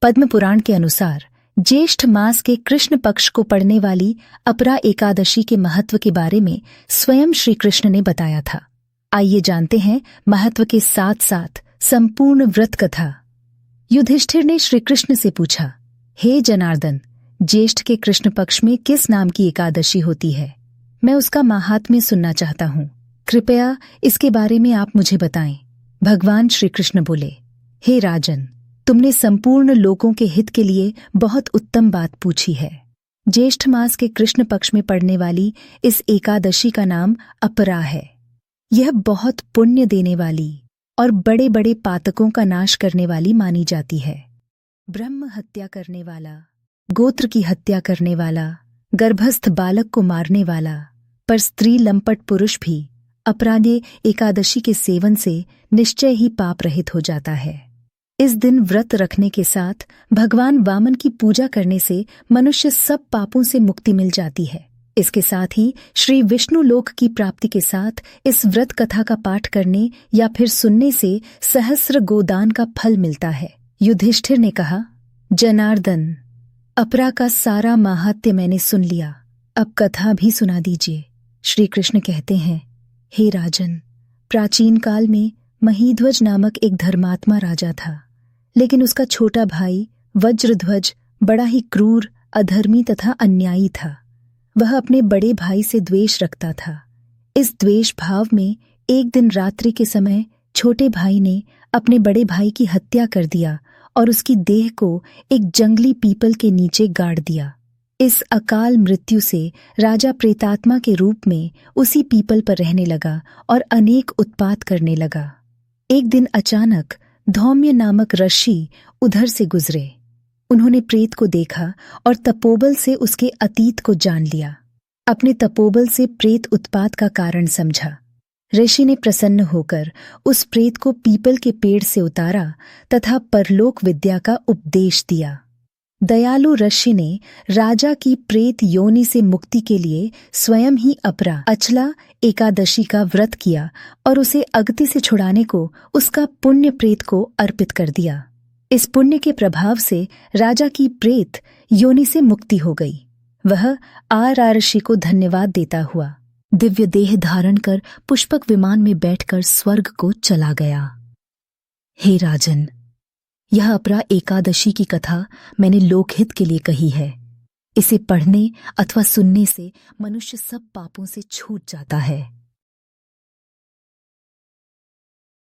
पद्म पुराण के अनुसार ज्येष्ठ मास के कृष्ण पक्ष को पड़ने वाली अपरा एकादशी के महत्व के बारे में स्वयं श्री कृष्ण ने बताया था। आइए जानते हैं महत्व के साथ साथ संपूर्ण व्रत कथा। युधिष्ठिर ने श्री कृष्ण से पूछा, हे जनार्दन, ज्येष्ठ के कृष्ण पक्ष में किस नाम की एकादशी होती है? मैं उसका माहात्म्य सुनना चाहता हूँ। कृपया इसके बारे में आप मुझे बताएं। भगवान श्री कृष्ण बोले, हे राजन, तुमने संपूर्ण लोगों के हित के लिए बहुत उत्तम बात पूछी है। ज्येष्ठ मास के कृष्ण पक्ष में पड़ने वाली इस एकादशी का नाम अपरा है। यह बहुत पुण्य देने वाली और बड़े बड़े पातकों का नाश करने वाली मानी जाती है। ब्रह्म हत्या करने वाला, गोत्र की हत्या करने वाला, गर्भस्थ बालक को मारने वाला, पर स्त्री लंपट पुरुष भी अपराधे एकादशी के सेवन से निश्चय ही पाप रहित हो जाता है। इस दिन व्रत रखने के साथ भगवान वामन की पूजा करने से मनुष्य सब पापों से मुक्ति मिल जाती है। इसके साथ ही श्री विष्णु लोक की प्राप्ति के साथ इस व्रत कथा का पाठ करने या फिर सुनने से सहस्र गोदान का फल मिलता है। युधिष्ठिर ने कहा, जनार्दन, अपरा का सारा माहात्म्य मैंने सुन लिया, अब कथा भी सुना दीजिए। श्री कृष्ण कहते हैं, हे राजन, प्राचीन काल में महीध्वज नामक एक धर्मात्मा राजा था, लेकिन उसका छोटा भाई वज्रध्वज बड़ा ही क्रूर, अधर्मी तथा अन्यायी था। वह अपने बड़े भाई से द्वेष रखता था। इस द्वेष भाव में एक दिन रात्रि के समय छोटे भाई ने अपने बड़े भाई की हत्या कर दिया और उसकी देह को एक जंगली पीपल के नीचे गाड़ दिया। इस अकाल मृत्यु से राजा प्रेतात्मा के रूप में उसी पीपल पर रहने लगा और अनेक उत्पात करने लगा। एक दिन अचानक धौम्य नामक ऋषि उधर से गुजरे। उन्होंने प्रेत को देखा और तपोबल से उसके अतीत को जान लिया। अपने तपोबल से प्रेत उत्पात का कारण समझा। ऋषि ने प्रसन्न होकर उस प्रेत को पीपल के पेड़ से उतारा तथा परलोक विद्या का उपदेश दिया। दयालु ऋषि ने राजा की प्रेत योनि से मुक्ति के लिए स्वयं ही अपरा अचला एकादशी का व्रत किया और उसे अगति से छुड़ाने को उसका पुण्य प्रेत को अर्पित कर दिया। इस पुण्य के प्रभाव से राजा की प्रेत योनि से मुक्ति हो गई। वह ऋषि को धन्यवाद देता हुआ दिव्य देह धारण कर पुष्पक विमान में बैठकर स्वर्ग को चला गया। हे राजन, यह अपरा एकादशी की कथा मैंने लोकहित के लिए कही है। इसे पढ़ने अथवा सुनने से मनुष्य सब पापों से छूट जाता है।